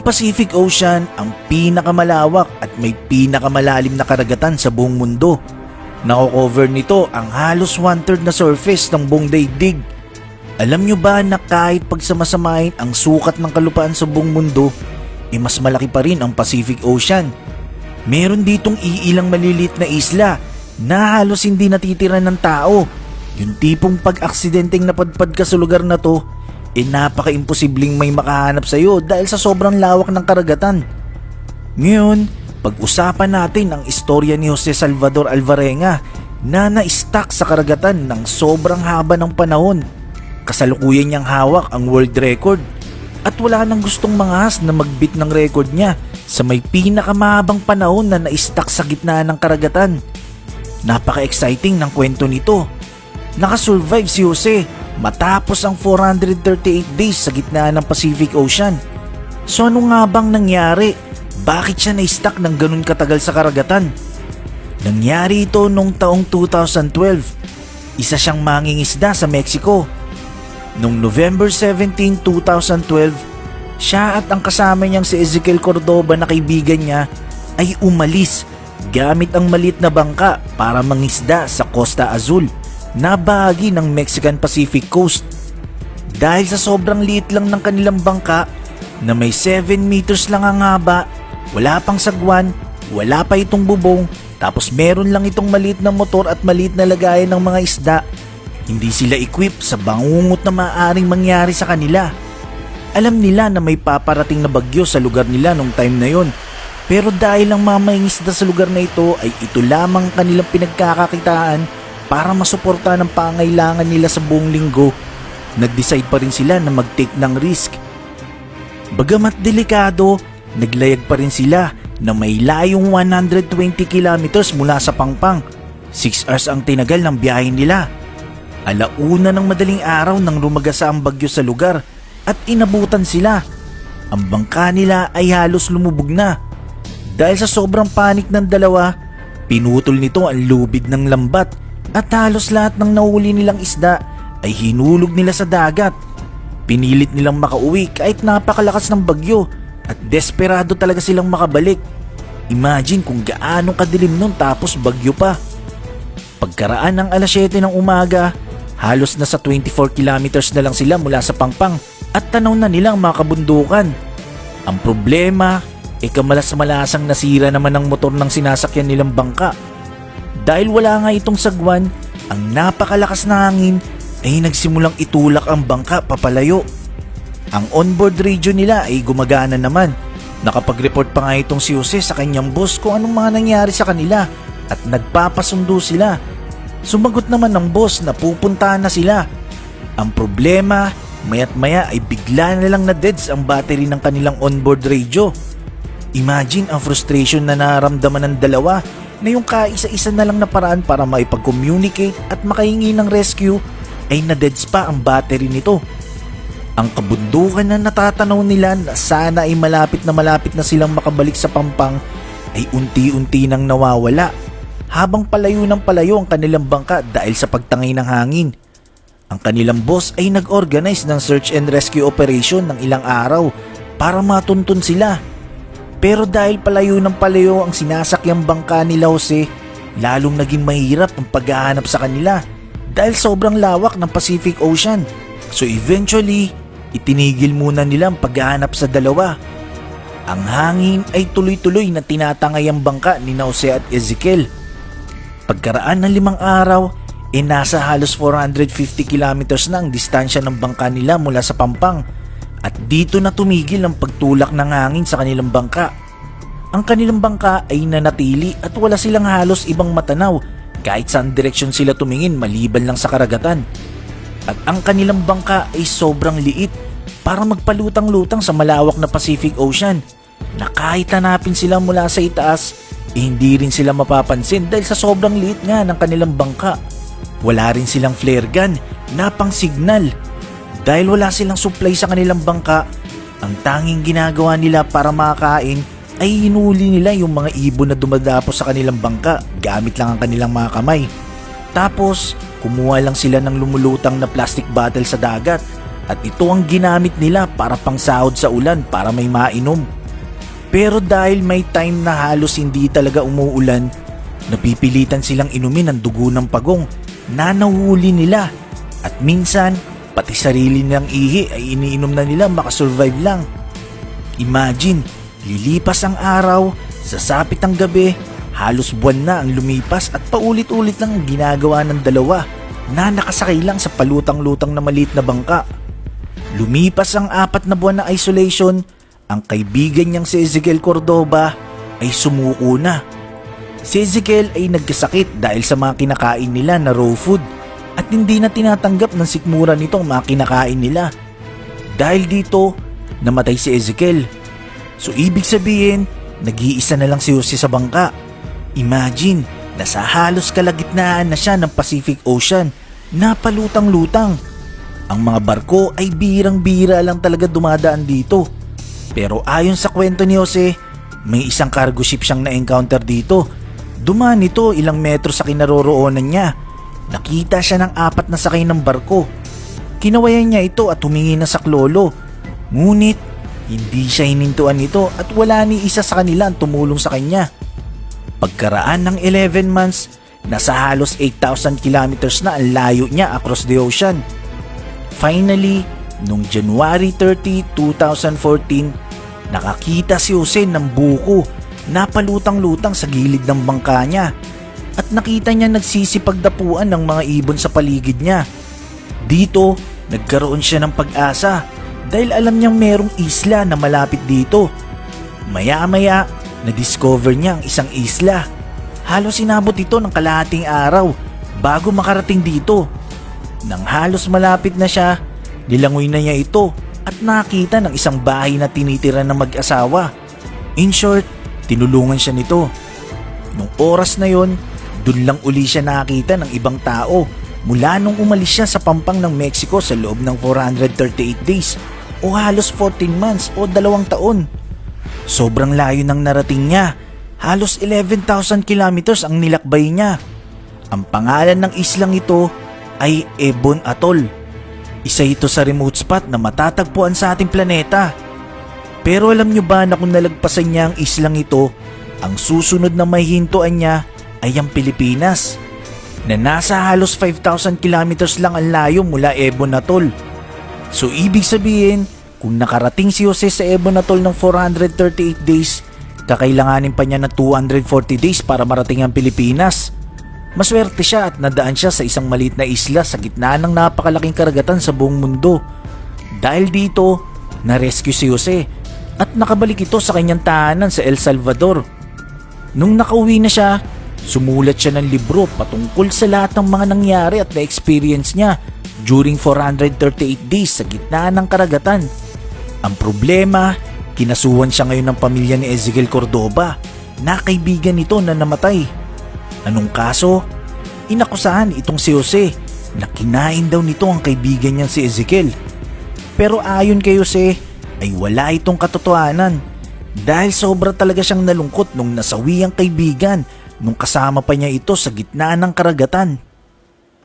Ang Pacific Ocean ang pinakamalawak at may pinakamalalim na karagatan sa buong mundo. Nako-cover nito ang halos 1/3 na surface ng buong daigdig. Alam nyo ba na kahit pagsamasamahin ang sukat ng kalupaan sa buong mundo, mas malaki pa rin ang Pacific Ocean. Meron ditong iilang maliliit na isla na halos hindi natitira ng tao. Yung tipong pag-aksidenteng napadpad ka sa lugar na to, napaka-imposibleng may makahanap sa'yo dahil sa sobrang lawak ng karagatan. Ngayon, pag-usapan natin ang istorya ni Jose Salvador Alvarenga na na-stuck sa karagatan ng sobrang haba ng panahon. Kasalukuyan niyang hawak ang world record at wala nang gustong mangahas na magbit ng record niya sa may pinakamahabang panahon na na-stuck sa gitna ng karagatan. Napaka-exciting ng kwento nito. Nakasurvive si Jose matapos ang 438 days sa gitna ng Pacific Ocean. So ano nga bang nangyari? Bakit siya na-stuck ng ganun katagal sa karagatan? Nangyari ito noong taong 2012. Isa siyang mangingisda sa Mexico. Noong November 17, 2012, siya at ang kasama niyang si Ezekiel Cordoba na kaibigan niya ay umalis gamit ang maliit na bangka para mangisda sa Costa Azul na bahagi ng Mexican Pacific Coast. Dahil sa sobrang liit lang ng kanilang bangka na may 7 meters lang ang haba, wala pang sagwan, wala pa itong bubong, tapos meron lang itong maliit na motor at maliit na lagayan ng mga isda, hindi sila equipped sa bangungot na maaaring mangyari sa kanila. Alam nila na may paparating na bagyo sa lugar nila nung time na yon, pero dahil ang mamayang isda sa lugar na ito ay ito lamang kanilang pinagkakakitaan para masuportahan ang pangailangan nila sa buong linggo, nag-decide pa rin sila na mag-take ng risk. Bagamat delikado, naglayag pa rin sila na may layong 120 kilometers mula sa Pangpang. 6 hours ang tinagal ng biyahe nila. Alauna ng madaling araw nang rumagasa ang bagyo sa lugar at inabutan sila. Ang bangka nila ay halos lumubog na. Dahil sa sobrang panik ng dalawa, pinutol nito ang lubid ng lambat at halos lahat ng nahuli nilang isda ay hinulog nila sa dagat. Pinilit nilang makauwi kahit napakalakas ng bagyo at desperado talaga silang makabalik. Imagine kung gaano kadilim nun tapos bagyo pa. Pagkaraan ng alas 7 ng umaga, halos nasa 24 kilometers na lang sila mula sa Pangpang at tanaw na nilang mga kabundukan. Ang problema, kamalas-malasang nasira naman ang motor ng sinasakyan nilang bangka. Dahil wala nga itong sagwan, ang napakalakas na hangin ay nagsimulang itulak ang bangka papalayo. Ang onboard radio nila ay gumagana naman. Nakapag-report pa nga itong si Jose sa kanyang boss kung anong mga nangyari sa kanila at nagpapasundo sila. Sumagot naman ng boss na pupuntahan na sila. Ang problema, maya't maya ay bigla na lang na-deads ang battery ng kanilang onboard radio. Imagine ang frustration na nararamdaman ng dalawa na yung kaisa-isa na lang na paraan para maipag-communicate at makahingi ng rescue ay na-deads pa ang battery nito. Ang kabundukan na natatanaw nila na sana ay malapit na silang makabalik sa Pampang ay unti-unti nang nawawala habang palayo ng palayo ang kanilang bangka dahil sa pagtangay ng hangin. Ang kanilang boss ay nag-organize ng search and rescue operation ng ilang araw para matuntun sila. Pero dahil palayo ng palayo ang sinasakyang bangka nila Jose, lalong naging mahirap ang paghahanap sa kanila dahil sobrang lawak ng Pacific Ocean. So eventually, itinigil muna nila ang paghahanap sa dalawa. Ang hangin ay tuloy-tuloy na tinatangay ang bangka ni Jose at Ezekiel. Pagkaraan ng 5 araw, nasa halos 450 kilometers na ang distansya ng bangka nila mula sa Pampang. At dito na tumigil ang pagtulak ng hangin sa kanilang bangka. Ang kanilang bangka ay nanatili at wala silang halos ibang matanaw kahit saan direksyon sila tumingin maliban lang sa karagatan. At ang kanilang bangka ay sobrang liit para magpalutang-lutang sa malawak na Pacific Ocean na kahit hanapin sila mula sa itaas, hindi rin sila mapapansin dahil sa sobrang liit nga ng kanilang bangka. Wala rin silang flare gun na pang signal. Dahil wala silang supply sa kanilang bangka, ang tanging ginagawa nila para makakain ay hinuli nila yung mga ibon na dumadapo sa kanilang bangka gamit lang ang kanilang mga kamay. Tapos, kumuha lang sila ng lumulutang na plastic bottle sa dagat at ito ang ginamit nila para pangsahod sa ulan para may mainom. Pero dahil may time na halos hindi talaga umuulan, napipilitan silang inumin ang dugo ng pagong na nahuli nila. At minsan, pati sarili nilang ihi ay iniinom na nila makasurvive lang. Imagine, lilipas ang araw, sasapit ang gabi, halos buwan na ang lumipas at paulit-ulit lang ang ginagawa ng dalawa na nakasakay lang sa palutang-lutang na maliit na bangka. Lumipas ang 4 na buwan na isolation, ang kaibigan niyang si Ezekiel Cordoba ay sumuko na. Si Ezekiel ay nagkasakit dahil sa mga kinakain nila na raw food at hindi na tinatanggap ng sikmura nito ang mga kinakain nila. Dahil dito, namatay si Ezekiel. So ibig sabihin, nag-iisa na lang si Jose sa bangka. Imagine, nasa halos kalagitnaan na siya ng Pacific Ocean na palutang-lutang. Ang mga barko ay birang-bira lang talaga dumadaan dito. Pero ayon sa kwento ni Jose, may isang cargo ship siyang na-encounter dito. Dumaan ito ilang metro sa kinaroroonan niya. Nakita siya ng 4 na sakay ng barko. Kinawayan niya ito at humingi na sa klolo. Ngunit hindi siya hinintuan nito at wala ni isa sa kanila ang tumulong sa kanya. Pagkaraan ng 11 months, nasa halos 8,000 kilometers na ang layo niya across the ocean. Finally, noong January 30, 2014, nakakita si Jose ng buko na palutang-lutang sa gilid ng bangka niya at nakita niya nagsisipagdapuan ng mga ibon sa paligid niya. Dito, nagkaroon siya ng pag-asa dahil alam niyang merong isla na malapit dito. Maya-maya, na-discover niya ang isang isla. Halos inabot ito ng kalahating araw bago makarating dito. Nang halos malapit na siya, nilangoy na niya ito at nakita ng isang bahay na tinitira ng mag-asawa. In short, tinulungan siya nito. Nung oras na yon, dun lang uli siya nakita ng ibang tao mula nung umalis siya sa pampang ng Mexico sa loob ng 438 days o halos 14 months o 2 taon. Sobrang layo ng narating niya. Halos 11,000 kilometers ang nilakbay niya. Ang pangalan ng islang ito ay Ebon Atoll. Isa ito sa remote spot na matatagpuan sa ating planeta. Pero alam nyo ba na kung nalagpasan niya ang islang ito, ang susunod na may hintuan niya ay ang Pilipinas, na nasa halos 5,000 kilometers lang ang layo mula Ebon Atoll. So ibig sabihin, kung nakarating si Jose sa Ebon Atoll ng 438 days, kakailanganin pa niya ng 240 days para marating ang Pilipinas. Maswerte siya at nadaan siya sa isang maliit na isla sa gitna ng napakalaking karagatan sa buong mundo. Dahil dito, na-rescue si Jose at nakabalik ito sa kanyang tahanan sa El Salvador. Nung nakauwi na siya, sumulat siya ng libro patungkol sa lahat ng mga nangyari at na-experience niya during 438 days sa gitna ng karagatan. Ang problema, kinasuhan siya ngayon ng pamilya ni Ezekiel Cordoba na kaibigan nito na namatay. Anong kaso? Inakusahan itong si Jose na kinain daw nito ang kaibigan niyang si Ezekiel. Pero ayon kay Jose ay wala itong katotohanan dahil sobra talaga siyang nalungkot nung nasawi ang kaibigan nung kasama pa niya ito sa gitna ng karagatan.